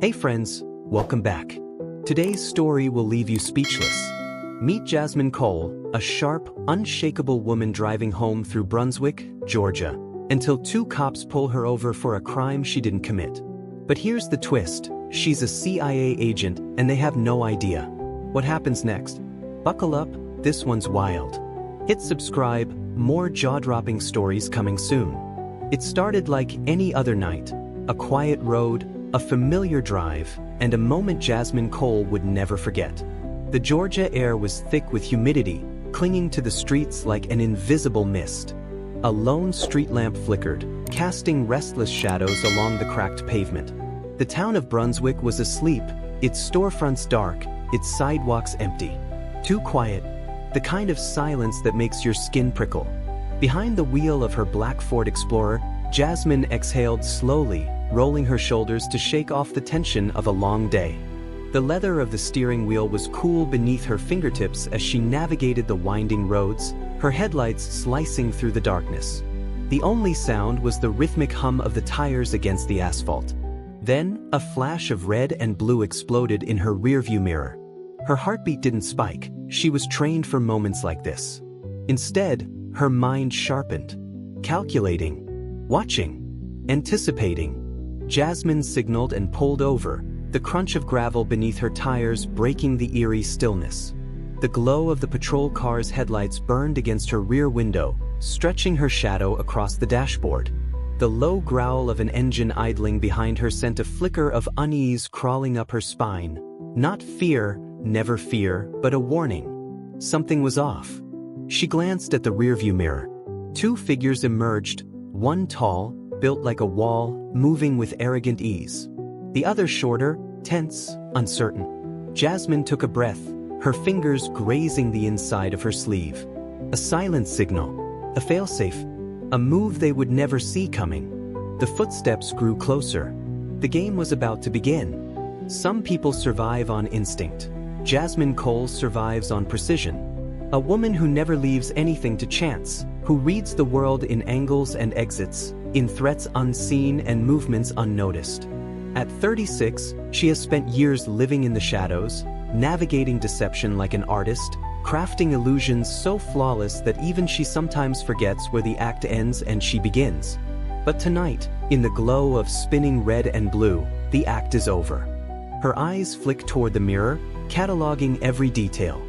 Hey friends, welcome back. Today's story will leave you speechless. Meet Jasmine Cole, a sharp, unshakable woman driving home through Brunswick, Georgia, until two cops pull her over for a crime she didn't commit. But here's the twist, she's a CIA agent and they have no idea. What happens next? Buckle up, this one's wild. Hit subscribe, more jaw-dropping stories coming soon. It started like any other night, a quiet road, a familiar drive, and a moment Jasmine Cole would never forget. The Georgia air was thick with humidity, clinging to the streets like an invisible mist. A lone street lamp flickered, casting restless shadows along the cracked pavement. The town of Brunswick was asleep, its storefronts dark, its sidewalks empty. Too quiet, the kind of silence that makes your skin prickle. Behind the wheel of her black Ford Explorer, Jasmine exhaled slowly, rolling her shoulders to shake off the tension of a long day. The leather of the steering wheel was cool beneath her fingertips as she navigated the winding roads, her headlights slicing through the darkness. The only sound was the rhythmic hum of the tires against the asphalt. Then, a flash of red and blue exploded in her rearview mirror. Her heartbeat didn't spike, she was trained for moments like this. Instead, her mind sharpened. Calculating, watching, anticipating. Jasmine signaled and pulled over, the crunch of gravel beneath her tires breaking the eerie stillness. The glow of the patrol car's headlights burned against her rear window, stretching her shadow across the dashboard. The low growl of an engine idling behind her sent a flicker of unease crawling up her spine. Not fear, never fear, but a warning. Something was off. She glanced at the rearview mirror. Two figures emerged, one tall, built like a wall, moving with arrogant ease. The other shorter, tense, uncertain. Jasmine took a breath, her fingers grazing the inside of her sleeve. A silent signal, a failsafe, a move they would never see coming. The footsteps grew closer. The game was about to begin. Some people survive on instinct. Jasmine Cole survives on precision. A woman who never leaves anything to chance, who reads the world in angles and exits, in threats unseen and movements unnoticed. At 36, she has spent years living in the shadows, navigating deception like an artist, crafting illusions so flawless that even she sometimes forgets where the act ends and she begins. But tonight, in the glow of spinning red and blue, the act is over. Her eyes flick toward the mirror, cataloging every detail.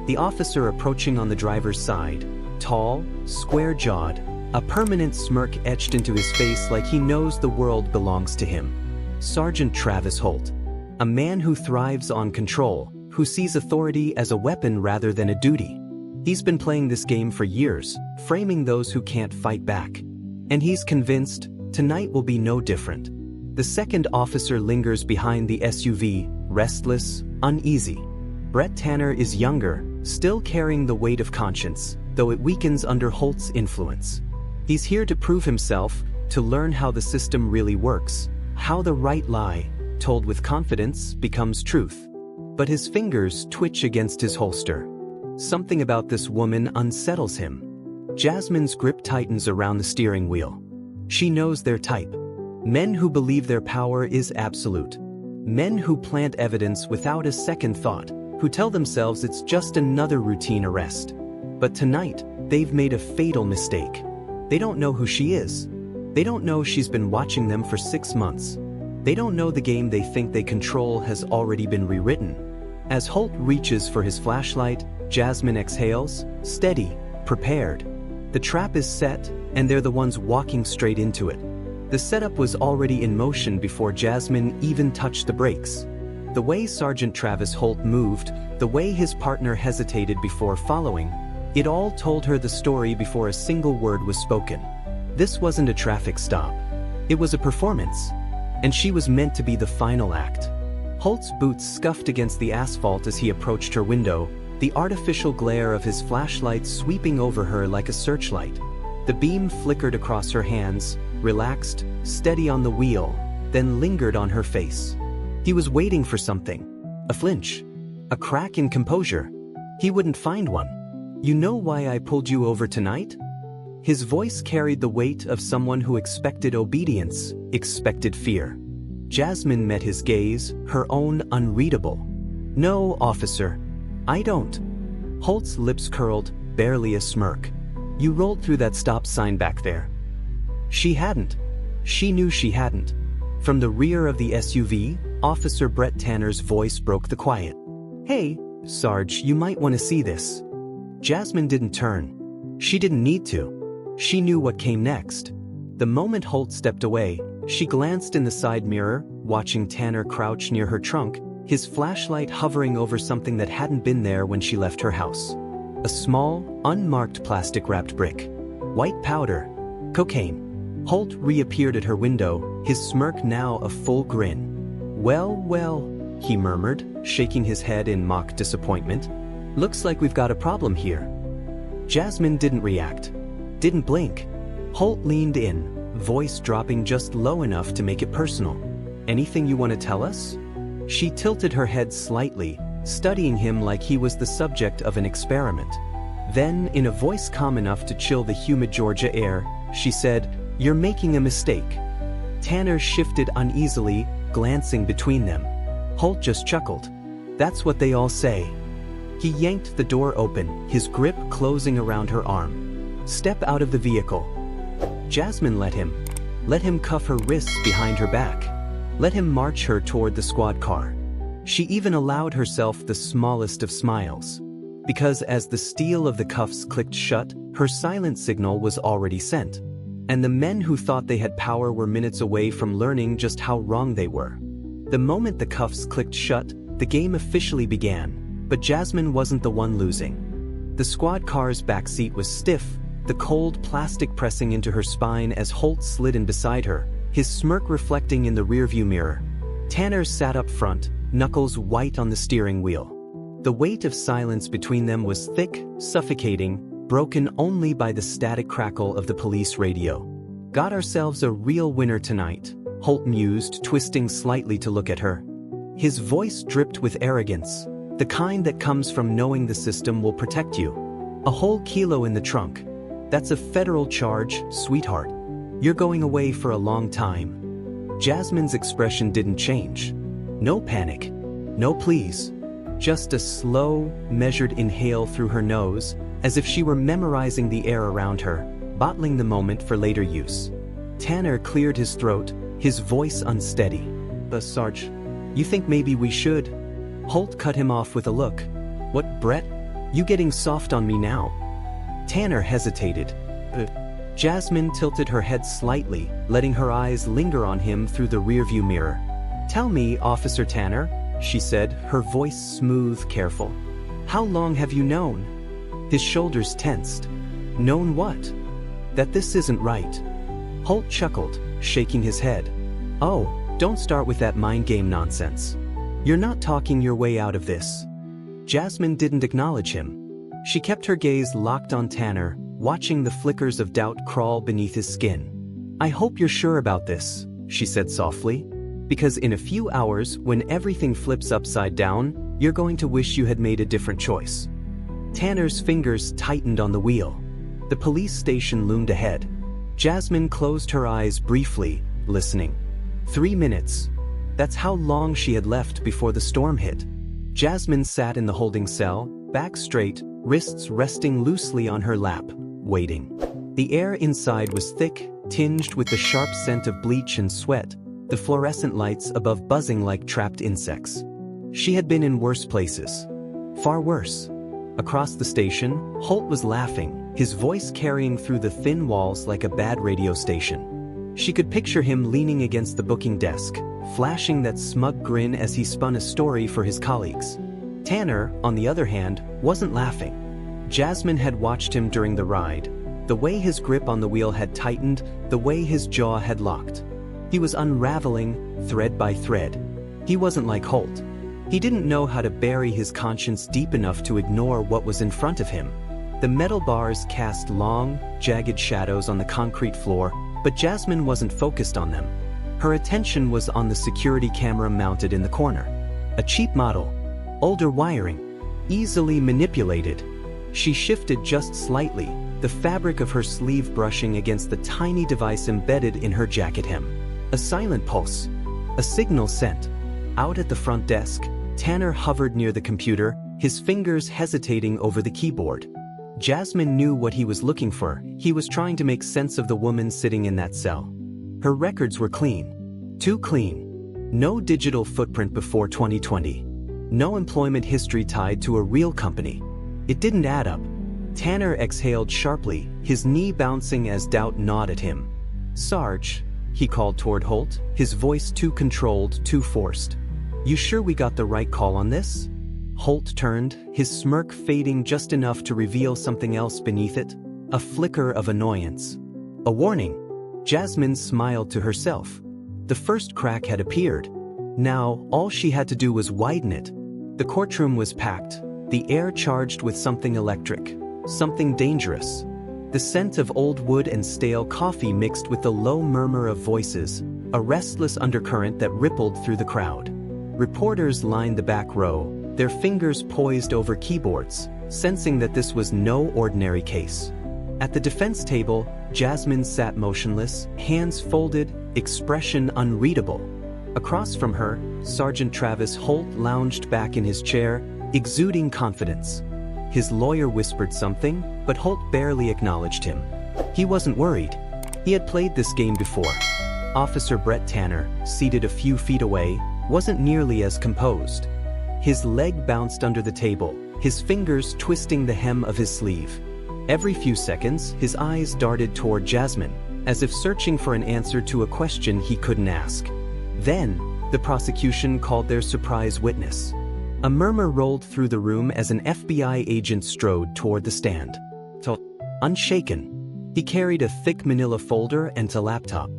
The officer approaching on the driver's side, tall, square-jawed, a permanent smirk etched into his face like he knows the world belongs to him. Sergeant Travis Holt, a man who thrives on control, who sees authority as a weapon rather than a duty. He's been playing this game for years, framing those who can't fight back. And he's convinced, tonight will be no different. The second officer lingers behind the SUV, restless, uneasy. Brett Tanner is younger, still carrying the weight of conscience, though it weakens under Holt's influence. He's here to prove himself, to learn how the system really works, how the right lie, told with confidence, becomes truth. But his fingers twitch against his holster. Something about this woman unsettles him. Jasmine's grip tightens around the steering wheel. She knows their type. Men who believe their power is absolute. Men who plant evidence without a second thought, who tell themselves it's just another routine arrest. But tonight, they've made a fatal mistake. They don't know who she is. They don't know she's been watching them for 6 months. They don't know the game they think they control has already been rewritten. As Holt reaches for his flashlight, Jasmine exhales, steady, prepared. The trap is set, and they're the ones walking straight into it. The setup was already in motion before Jasmine even touched the brakes. The way Sergeant Travis Holt moved, the way his partner hesitated before following, it all told her the story before a single word was spoken. This wasn't a traffic stop. It was a performance. And she was meant to be the final act. Holt's boots scuffed against the asphalt as he approached her window, the artificial glare of his flashlight sweeping over her like a searchlight. The beam flickered across her hands, relaxed, steady on the wheel, then lingered on her face. He was waiting for something. A flinch. A crack in composure. He wouldn't find one. "You know why I pulled you over tonight?" His voice carried the weight of someone who expected obedience, expected fear. Jasmine met his gaze, her own unreadable. "No, officer. I don't." Holt's lips curled, barely a smirk. "You rolled through that stop sign back there." She hadn't. She knew she hadn't. From the rear of the SUV, Officer Brett Tanner's voice broke the quiet. "Hey, Sarge, you might want to see this." Jasmine didn't turn. She didn't need to. She knew what came next. The moment Holt stepped away, she glanced in the side mirror, watching Tanner crouch near her trunk, his flashlight hovering over something that hadn't been there when she left her house. A small, unmarked plastic-wrapped brick. White powder. Cocaine. Holt reappeared at her window, his smirk now a full grin. "Well, well," he murmured, shaking his head in mock disappointment. "Looks like we've got a problem here." Jasmine didn't react. Didn't blink. Holt leaned in, voice dropping just low enough to make it personal. "Anything you want to tell us?" She tilted her head slightly, studying him like he was the subject of an experiment. Then, in a voice calm enough to chill the humid Georgia air, she said, "You're making a mistake." Tanner shifted uneasily, glancing between them. Holt just chuckled. "That's what they all say." He yanked the door open, his grip closing around her arm. "Step out of the vehicle." Jasmine let him. Let him cuff her wrists behind her back. Let him march her toward the squad car. She even allowed herself the smallest of smiles. Because as the steel of the cuffs clicked shut, her silent signal was already sent. And the men who thought they had power were minutes away from learning just how wrong they were. The moment the cuffs clicked shut, the game officially began, but Jasmine wasn't the one losing. The squad car's backseat was stiff, the cold plastic pressing into her spine as Holt slid in beside her, his smirk reflecting in the rearview mirror. Tanner sat up front, knuckles white on the steering wheel. The weight of silence between them was thick, suffocating, broken only by the static crackle of the police radio. "Got ourselves a real winner tonight," Holt mused, twisting slightly to look at her. His voice dripped with arrogance, the kind that comes from knowing the system will protect you. "A whole kilo in the trunk. That's a federal charge, sweetheart. You're going away for a long time." Jasmine's expression didn't change. No panic. No please. Just a slow, measured inhale through her nose, as if she were memorizing the air around her, bottling the moment for later use. Tanner cleared his throat, his voice unsteady. Sarge, you think maybe we should?" Holt cut him off with a look. "What, Brett? You getting soft on me now?" Tanner hesitated. Jasmine tilted her head slightly, letting her eyes linger on him through the rearview mirror. "Tell me, Officer Tanner," she said, her voice smooth, careful. "How long have you known?" His shoulders tensed. "Known what?" "That this isn't right." Holt chuckled, shaking his head. "Oh, don't start with that mind game nonsense. You're not talking your way out of this." Jasmine didn't acknowledge him. She kept her gaze locked on Tanner, watching the flickers of doubt crawl beneath his skin. "I hope you're sure about this," she said softly. "Because in a few hours, when everything flips upside down, you're going to wish you had made a different choice." Tanner's fingers tightened on the wheel. The police station loomed ahead. Jasmine closed her eyes briefly, listening. 3 minutes. That's how long she had left before the storm hit. Jasmine sat in the holding cell, back straight, wrists resting loosely on her lap, waiting. The air inside was thick, tinged with the sharp scent of bleach and sweat, the fluorescent lights above buzzing like trapped insects. She had been in worse places. Far worse. Across the station, Holt was laughing, his voice carrying through the thin walls like a bad radio station. She could picture him leaning against the booking desk, flashing that smug grin as he spun a story for his colleagues. Tanner, on the other hand, wasn't laughing. Jasmine had watched him during the ride. The way his grip on the wheel had tightened, the way his jaw had locked. He was unraveling, thread by thread. He wasn't like Holt. He didn't know how to bury his conscience deep enough to ignore what was in front of him. The metal bars cast long, jagged shadows on the concrete floor, but Jasmine wasn't focused on them. Her attention was on the security camera mounted in the corner. A cheap model. Older wiring. Easily manipulated. She shifted just slightly, the fabric of her sleeve brushing against the tiny device embedded in her jacket hem. A silent pulse. A signal sent. Out at the front desk, Tanner hovered near the computer, his fingers hesitating over the keyboard. Jasmine knew what he was looking for. He was trying to make sense of the woman sitting in that cell. Her records were clean. Too clean. No digital footprint before 2020. No employment history tied to a real company. It didn't add up. Tanner exhaled sharply, his knee bouncing as doubt gnawed at him. "Sarge," he called toward Holt, his voice too controlled, too forced. "You sure we got the right call on this?" Holt turned, his smirk fading just enough to reveal something else beneath it, a flicker of annoyance. "A warning." Jasmine smiled to herself. The first crack had appeared. Now, all she had to do was widen it. The courtroom was packed, the air charged with something electric, something dangerous. The scent of old wood and stale coffee mixed with the low murmur of voices, a restless undercurrent that rippled through the crowd. Reporters lined the back row, their fingers poised over keyboards, sensing that this was no ordinary case. At the defense table, Jasmine sat motionless, hands folded, expression unreadable. Across from her, Sergeant Travis Holt lounged back in his chair, exuding confidence. His lawyer whispered something, but Holt barely acknowledged him. He wasn't worried. He had played this game before. Officer Brett Tanner, seated a few feet away, wasn't nearly as composed. His leg bounced under the table, his fingers twisting the hem of his sleeve. Every few seconds, his eyes darted toward Jasmine, as if searching for an answer to a question he couldn't ask. Then, the prosecution called their surprise witness. A murmur rolled through the room as an FBI agent strode toward the stand. Unshaken, he carried a thick manila folder and a laptop.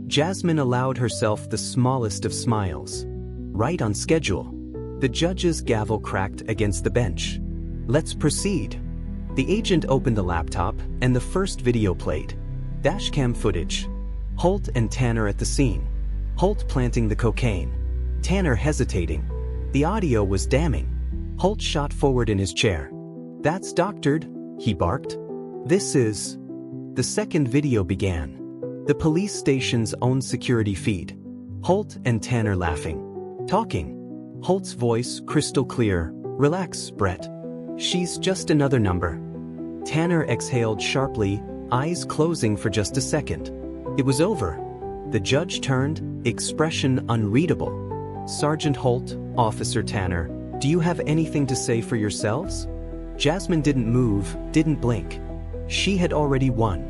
Jasmine allowed herself the smallest of smiles. Right on schedule. The judge's gavel cracked against the bench. "Let's proceed." The agent opened the laptop, and the first video played. Dashcam footage. Holt and Tanner at the scene. Holt planting the cocaine. Tanner hesitating. The audio was damning. Holt shot forward in his chair. "That's doctored," he barked. "This is..." The second video began. The police station's own security feed. Holt and Tanner laughing. Talking. Holt's voice crystal clear. "Relax, Brett. She's just another number." Tanner exhaled sharply, eyes closing for just a second. It was over. The judge turned, expression unreadable. "Sergeant Holt, Officer Tanner, do you have anything to say for yourselves?" Jasmine didn't move, didn't blink. She had already won.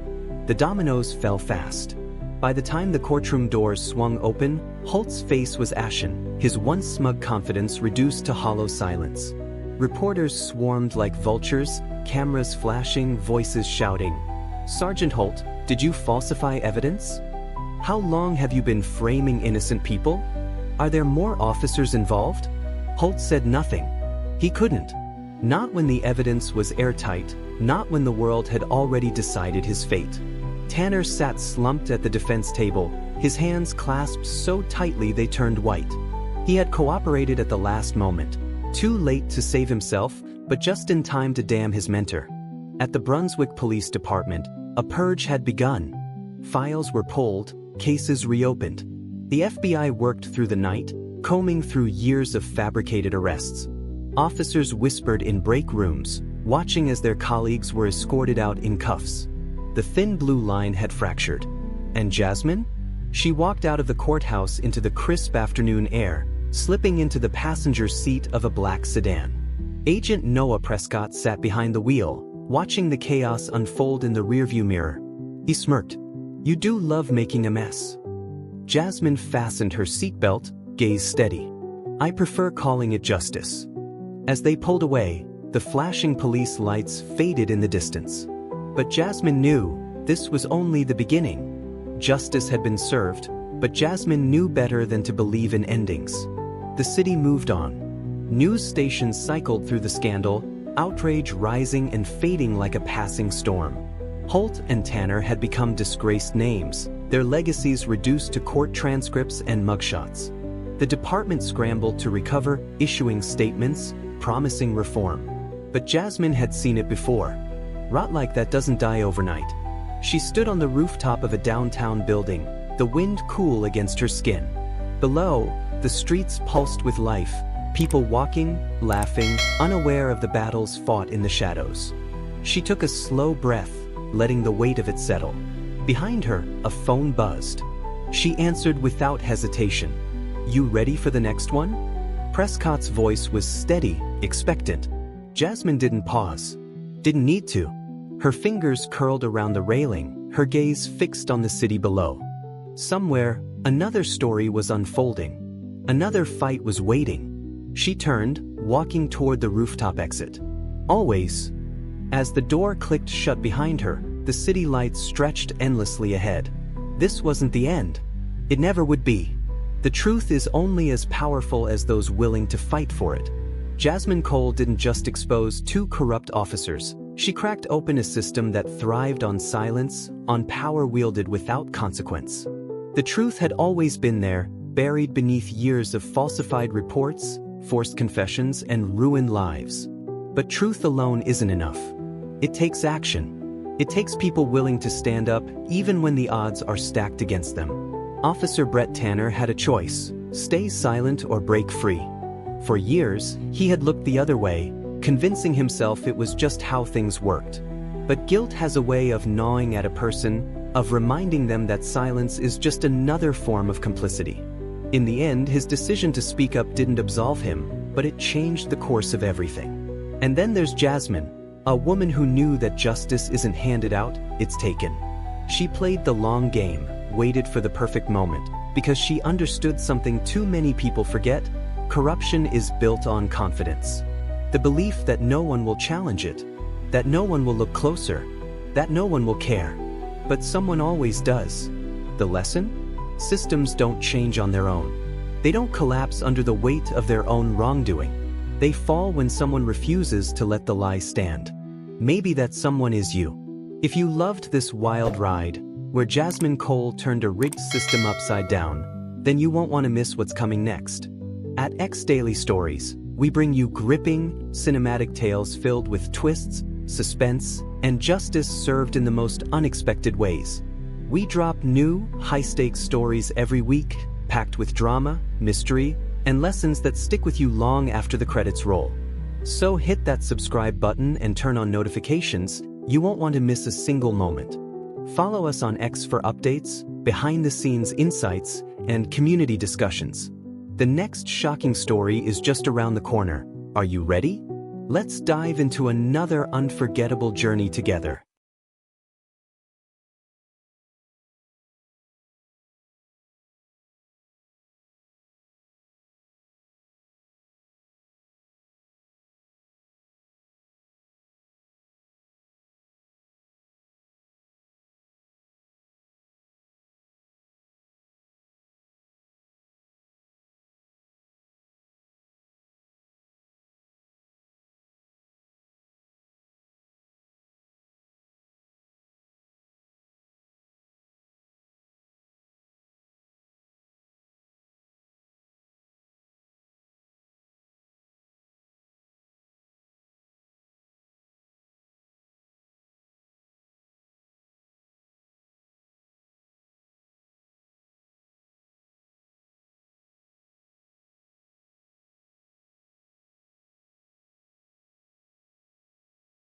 The dominoes fell fast. By the time the courtroom doors swung open, Holt's face was ashen, his once smug confidence reduced to hollow silence. Reporters swarmed like vultures, cameras flashing, voices shouting. "Sergeant Holt, did you falsify evidence? How long have you been framing innocent people? Are there more officers involved?" Holt said nothing. He couldn't. Not when the evidence was airtight, not when the world had already decided his fate. Tanner sat slumped at the defense table, his hands clasped so tightly they turned white. He had cooperated at the last moment. Too late to save himself, but just in time to damn his mentor. At the Brunswick Police Department, a purge had begun. Files were pulled, cases reopened. The FBI worked through the night, combing through years of fabricated arrests. Officers whispered in break rooms, watching as their colleagues were escorted out in cuffs. The thin blue line had fractured. And Jasmine? She walked out of the courthouse into the crisp afternoon air, slipping into the passenger seat of a black sedan. Agent Noah Prescott sat behind the wheel, watching the chaos unfold in the rearview mirror. He smirked. "You do love making a mess." Jasmine fastened her seatbelt, gaze steady. "I prefer calling it justice." As they pulled away, the flashing police lights faded in the distance. But Jasmine knew this was only the beginning. Justice had been served, but Jasmine knew better than to believe in endings. The city moved on. News stations cycled through the scandal, outrage rising and fading like a passing storm. Holt and Tanner had become disgraced names, their legacies reduced to court transcripts and mugshots. The department scrambled to recover, issuing statements, promising reform. But Jasmine had seen it before. Rot like that doesn't die overnight. She stood on the rooftop of a downtown building, the wind cool against her skin. Below, the streets pulsed with life, people walking, laughing, unaware of the battles fought in the shadows. She took a slow breath, letting the weight of it settle. Behind her, a phone buzzed. She answered without hesitation. "You ready for the next one?" Prescott's voice was steady, expectant. Jasmine didn't pause. Didn't need to. Her fingers curled around the railing, her gaze fixed on the city below. Somewhere, another story was unfolding. Another fight was waiting. She turned, walking toward the rooftop exit. Always. As the door clicked shut behind her, the city lights stretched endlessly ahead. This wasn't the end. It never would be. The truth is only as powerful as those willing to fight for it. Jasmine Cole didn't just expose two corrupt officers. She cracked open a system that thrived on silence, on power wielded without consequence. The truth had always been there, buried beneath years of falsified reports, forced confessions, and ruined lives. But truth alone isn't enough. It takes action. It takes people willing to stand up, even when the odds are stacked against them. Officer Brett Tanner had a choice: stay silent or break free. For years, he had looked the other way, convincing himself it was just how things worked. But guilt has a way of gnawing at a person, of reminding them that silence is just another form of complicity. In the end, his decision to speak up didn't absolve him, but it changed the course of everything. And then there's Jasmine, a woman who knew that justice isn't handed out, it's taken. She played the long game, waited for the perfect moment, because she understood something too many people forget: corruption is built on confidence. The belief that no one will challenge it, that no one will look closer, that no one will care. But someone always does. The lesson? Systems don't change on their own. They don't collapse under the weight of their own wrongdoing. They fall when someone refuses to let the lie stand. Maybe that someone is you. If you loved this wild ride, where Jasmine Cole turned a rigged system upside down, then you won't want to miss what's coming next. At X Daily Stories, we bring you gripping, cinematic tales filled with twists, suspense, and justice served in the most unexpected ways. We drop new, high-stakes stories every week, packed with drama, mystery, and lessons that stick with you long after the credits roll. So hit that subscribe button and turn on notifications. You won't want to miss a single moment. Follow us on X for updates, behind-the-scenes insights, and community discussions. The next shocking story is just around the corner. Are you ready? Let's dive into another unforgettable journey together.